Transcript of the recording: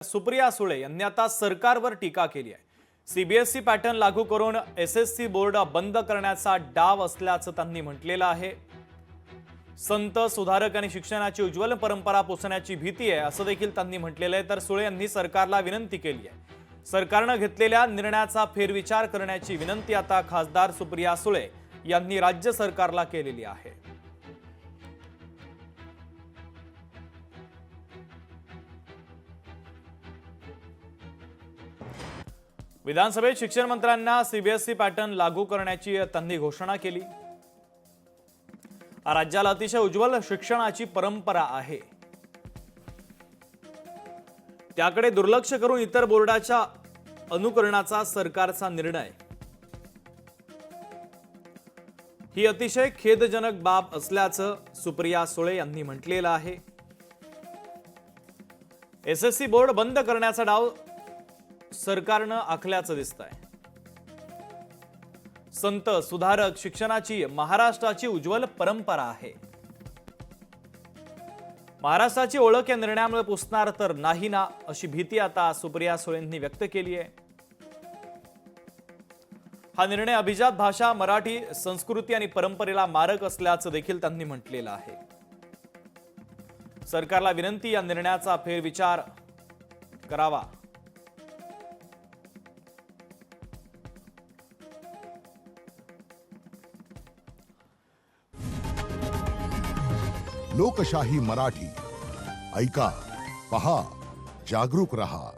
सुप्रिया सुळे यांनी आता सरकारवर टीका केली आहे। सीबीएसई पॅटर्न लागू करून एसएससी बोर्ड बंद करण्याचा डाव असल्याचं त्यांनी म्हटलेलं आहे। संत सुधारक आणि शिक्षणाची उज्ज्वल परंपरा पोसण्याची भीती आहे असं देखील त्यांनी म्हटलेलं आहे। तर सुळे यांनी सरकारला विनंती केली आहे। सरकारने घेतलेल्या निर्णयाचा फेरविचार करण्याची विनंती आता खासदार सुप्रिया सुळे यांनी राज्य सरकारला केलेली आहे। विधानसभेत शिक्षण मंत्र्यांना सीबीएसई पॅटर्न लागू करण्याची त्यांनी घोषणा केली। राज्याला अतिशय उज्ज्वल शिक्षणाची परंपरा आहे, त्याकडे दुर्लक्ष करून इतर बोर्डाच्या अनुकरणाचा सरकारचा निर्णय ही अतिशय खेदजनक बाब असल्याचं सुप्रिया सुळे यांनी म्हटलेलं आहे। एसएससी बोर्ड बंद करण्याचा डाव सरकारनं आखल्याचं दिसतंय। संत सुधारक शिक्षणाची महाराष्ट्राची उज्ज्वल परंपरा आहे। महाराष्ट्राची ओळख या निर्णयामुळे पुसणार तर नाही ना, अशी भीती आता सुप्रिया सुळेंनी व्यक्त केली आहे। हा निर्णय अभिजात भाषा, मराठी संस्कृती आणि परंपरेला मारक असल्याचं देखील त्यांनी म्हटलेलं आहे। सरकारला विनंती, या निर्णयाचा फेरविचार करावा। लोकशाही मराठी ऐका, पहा, जागरूक रहा।